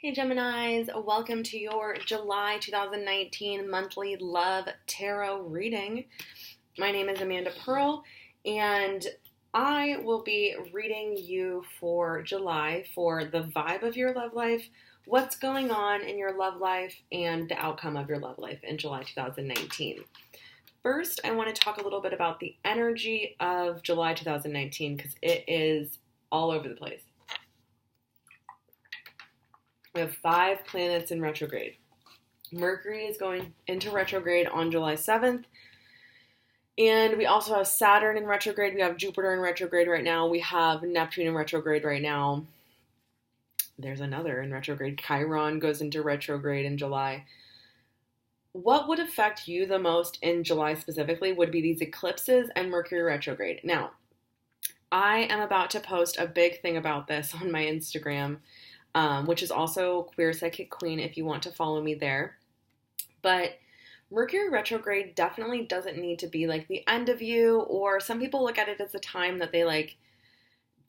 Hey Geminis, welcome to your July 2019 monthly love tarot reading. My name is Amanda Pearl and I will be reading you for July for the vibe of your love life, what's going on in your love life, and the outcome of your love life in July 2019. First, I want to talk a little bit about the energy of July 2019 because it is all over the place. We have 5 planets in retrograde. Mercury is going into retrograde on July 7th. And we also have Saturn in retrograde. We have Jupiter in retrograde right now. We have Neptune in retrograde right now. There's another in retrograde. Chiron goes into retrograde in July. What would affect you the most in July specifically would be these eclipses and Mercury retrograde. Now, I am about to post a big thing about this on my Instagram, which is also Queer Psychic Queen if you want to follow me there. But Mercury retrograde definitely doesn't need to be like the end of you, or some people look at it as a time that they like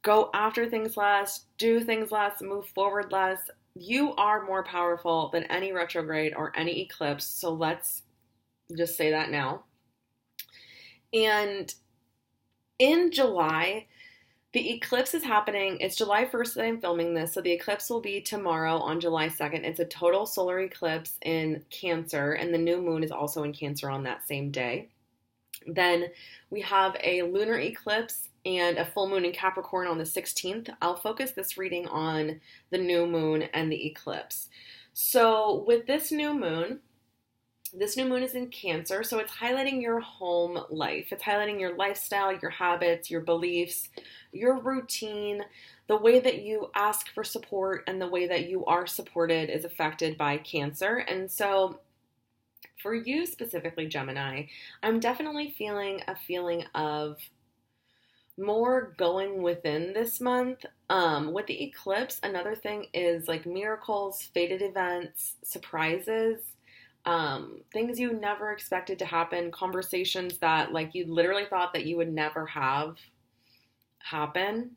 go after things less, do things less, move forward less. You are more powerful than any retrograde or any eclipse, so let's just say that now. And in July, the eclipse is happening. It's July 1st that I'm filming this, so the eclipse will be tomorrow on July 2nd. It's a total solar eclipse in Cancer, and the new moon is also in Cancer on that same day. Then we have a lunar eclipse and a full moon in Capricorn on the 16th. I'll focus this reading on the new moon and the eclipse. So with this new moon is in Cancer, so it's highlighting your home life. It's highlighting your lifestyle, your habits, your beliefs, your routine. The way that you ask for support and the way that you are supported is affected by Cancer. And so for you specifically, Gemini, I'm definitely feeling a feeling of more going within this month. With the eclipse, another thing is like miracles, fated events, surprises, things you never expected to happen, conversations that like you literally thought that you would never have happen.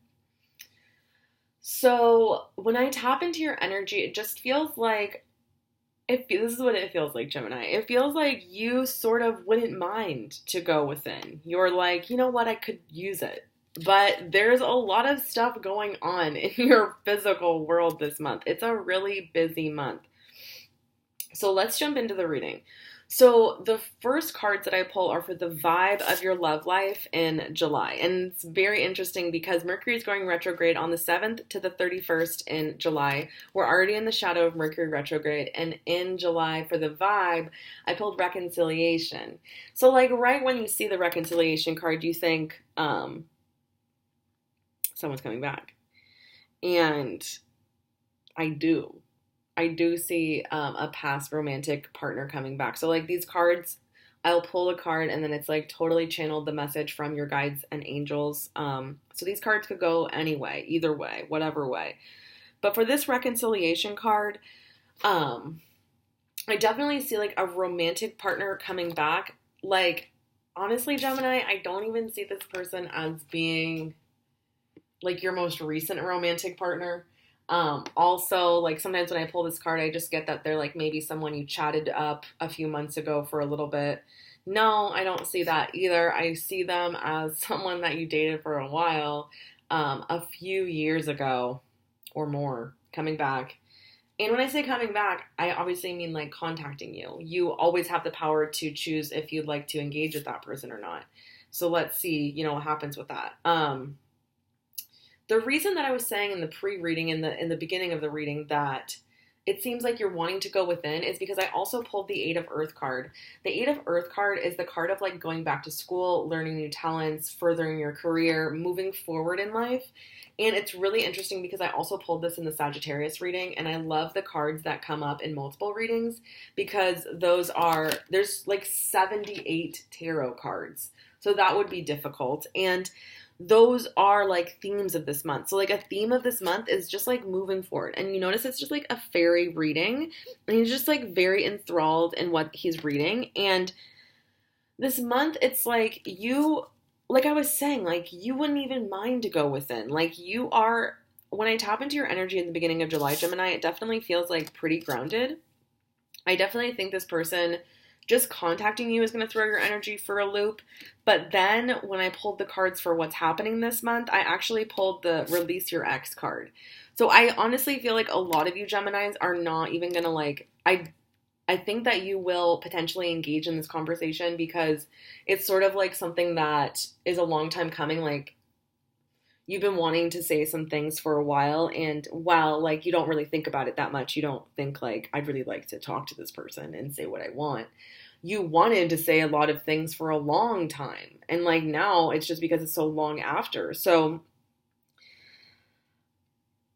So when I tap into your energy, it just feels like, this is what it feels like, Gemini. It feels like you sort of wouldn't mind to go within. You're like, you know what, I could use it. But there's a lot of stuff going on in your physical world this month. It's a really busy month. So let's jump into the reading. So the first cards that I pull are for the vibe of your love life in July. And it's very interesting because Mercury is going retrograde on the 7th to the 31st in July. We're already in the shadow of Mercury retrograde. And in July, for the vibe, I pulled reconciliation. So like right when you see the reconciliation card, you think someone's coming back. And I do see a past romantic partner coming back. So like these cards, I'll pull a card and then it's like totally channeled the message from your guides and angels. So these cards could go any way, either way, whatever way. But for this reconciliation card, I definitely see like a romantic partner coming back. Like honestly, Gemini, I don't even see this person as being like your most recent romantic partner. Also, like sometimes when I pull this card, I just get that they're like maybe someone you chatted up a few months ago for a little bit. No, I don't see that either. I see them as someone that you dated for a while, a few years ago or more, coming back. And when I say coming back, I obviously mean like contacting you. You always have the power to choose if you'd like to engage with that person or not. So let's see, what happens with that. The reason that I was saying in the pre-reading, in the beginning of the reading, that it seems like you're wanting to go within is because I also pulled the 8 of Earth card. The 8 of Earth card is the card of like going back to school, learning new talents, furthering your career, moving forward in life. And it's really interesting because I also pulled this in the Sagittarius reading, and I love the cards that come up in multiple readings because there's like 78 tarot cards. So that would be difficult. And those are like themes of this month. So like a theme of this month is just like moving forward. And you notice it's just like a fairy reading. And he's just like very enthralled in what he's reading. And this month it's like you, like I was saying, like you wouldn't even mind to go within. Like you are when I tap into your energy in the beginning of July, Gemini, it definitely feels like pretty grounded. I definitely think this person just contacting you is going to throw your energy for a loop. But then when I pulled the cards for what's happening this month, I actually pulled the release your ex card. So I honestly feel like a lot of you Geminis are not even going to like, I think that you will potentially engage in this conversation because it's sort of like something that is a long time coming. Like, you've been wanting to say some things for a while, and while like you don't really think about it that much, you don't think like I'd really like to talk to this person and say what I want. You wanted to say a lot of things for a long time, and like now it's just because it's so long after. So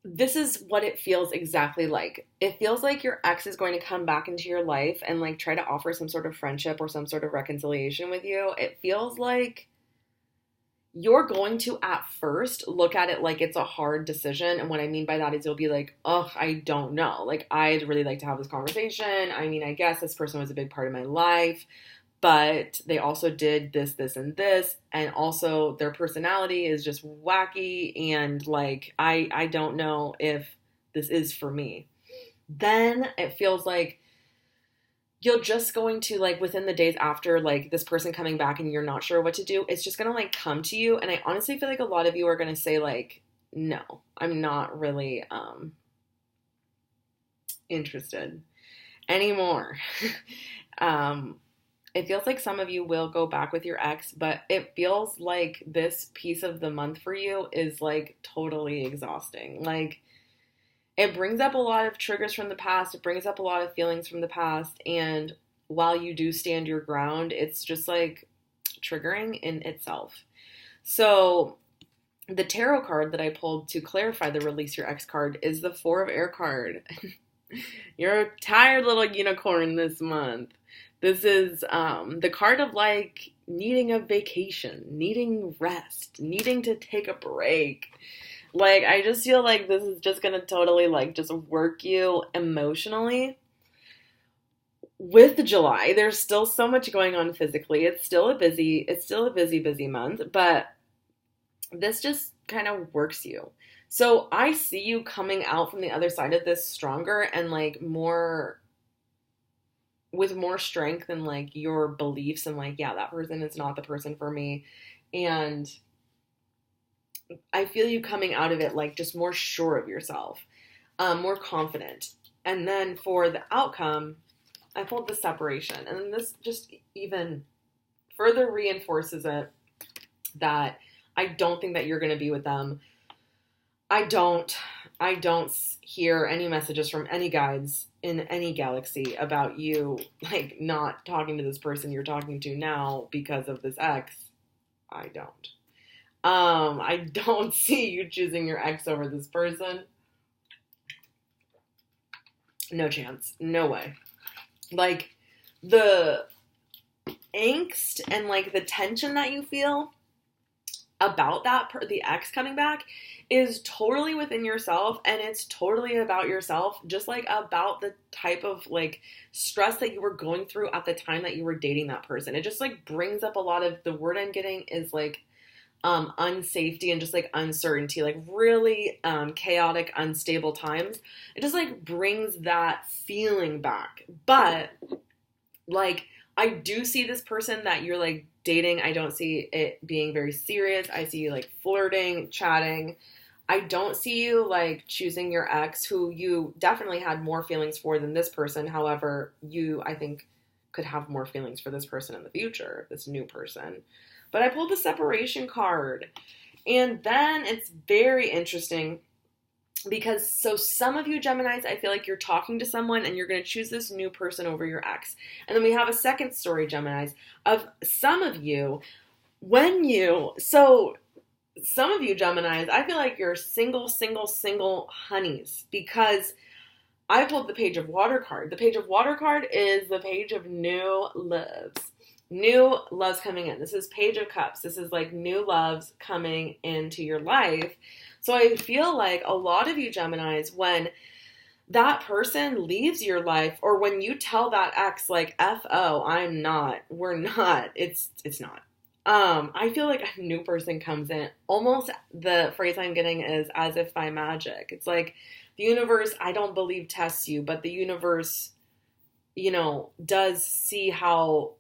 this is what it feels exactly like. It feels like your ex is going to come back into your life and like try to offer some sort of friendship or some sort of reconciliation with you. It feels like you're going to at first look at it like it's a hard decision. And what I mean by that is you'll be like, oh, I don't know. Like, I'd really like to have this conversation. I mean, I guess this person was a big part of my life, but they also did this, this, and this. And also their personality is just wacky. And like, I don't know if this is for me. Then it feels like you're just going to like within the days after like this person coming back and you're not sure what to do, it's just going to like come to you. And I honestly feel like a lot of you are going to say like, no, I'm not really interested anymore. It feels like some of you will go back with your ex, but it feels like this piece of the month for you is like totally exhausting. Like, it brings up a lot of triggers from the past. It brings up a lot of feelings from the past. And while you do stand your ground, it's just like triggering in itself. So the tarot card that I pulled to clarify the release your ex card is the Four of Air card. You're a tired little unicorn this month. This is the card of like needing a vacation, needing rest, needing to take a break. Like, I just feel like this is just going to totally, like, just work you emotionally. With July, there's still so much going on physically. It's still a busy month, but this just kind of works you. So I see you coming out from the other side of this stronger and, like, with more strength and, like, your beliefs and, like, yeah, that person is not the person for me. And I feel you coming out of it like just more sure of yourself, more confident. And then for the outcome, I pulled the separation. And this just even further reinforces it that I don't think that you're going to be with them. I don't hear any messages from any guides in any galaxy about you like not talking to this person you're talking to now because of this ex. I don't. I don't see you choosing your ex over this person. No chance. No way. Like, the angst and, like, the tension that you feel about the ex coming back is totally within yourself, and it's totally about yourself, just, like, about the type of, like, stress that you were going through at the time that you were dating that person. It just, like, brings up a lot of, the word I'm getting is, like, unsafety and just like uncertainty, like really chaotic, unstable times. It just like brings that feeling back. But like, I do see this person that you're like dating. I don't see it being very serious. I see you like flirting, chatting. I don't see you like choosing your ex, who you definitely had more feelings for than this person. However, you, I think, could have more feelings for this person in the future, this new person. But I pulled the separation card. And then it's very interesting because so some of you Geminis, I feel like you're talking to someone and you're going to choose this new person over your ex. And then we have a second story, Geminis, of some of you, so some of you Geminis, I feel like you're single honeys because I pulled the Page of Water card. The Page of Water card is the page of new loves. New loves coming in. This is Page of Cups. This is like new loves coming into your life. So I feel like a lot of you Geminis, when that person leaves your life, or when you tell that ex like, F-O, we're not, it's not. I feel like a new person comes in. Almost the phrase I'm getting is as if by magic. It's like the universe, I don't believe tests you, but the universe, does see how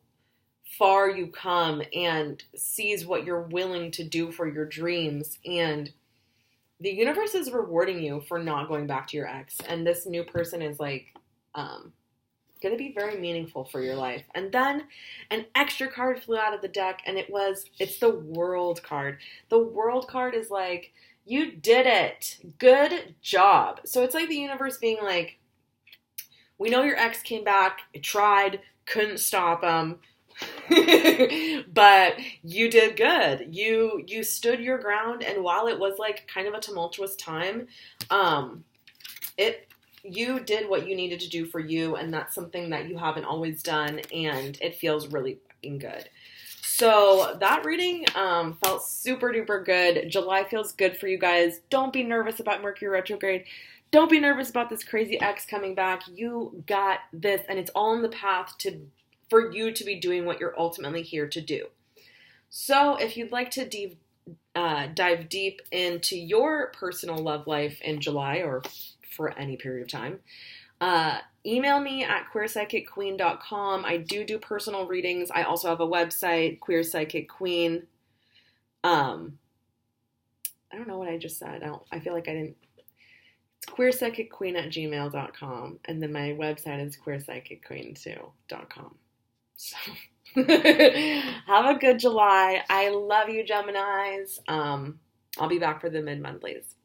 far you come and sees what you're willing to do for your dreams. And the universe is rewarding you for not going back to your ex. And this new person is like, going to be very meaningful for your life. And then an extra card flew out of the deck, and it's the World card. The World card is like, you did it. Good job. So it's like the universe being like, we know your ex came back, tried, couldn't stop him, but you did good. You stood your ground, and while it was like kind of a tumultuous time, you did what you needed to do for you, and that's something that you haven't always done, and it feels really fucking good. So that reading felt super duper good. July feels good for you guys. Don't be nervous about Mercury retrograde. Don't be nervous about this crazy ex coming back. You got this, and it's all in the path for you to be doing what you're ultimately here to do. So if you'd like to dive deep into your personal love life in July or for any period of time, email me at queerpsychicqueen.com. I do personal readings. I also have a website, Queer Psychic Queen. I don't know what I just said. I feel like I didn't. It's queerpsychicqueen@gmail.com. And then my website is queerpsychicqueen2.com. So have a good July. I love you, Geminis. I'll be back for the mid-monthlies.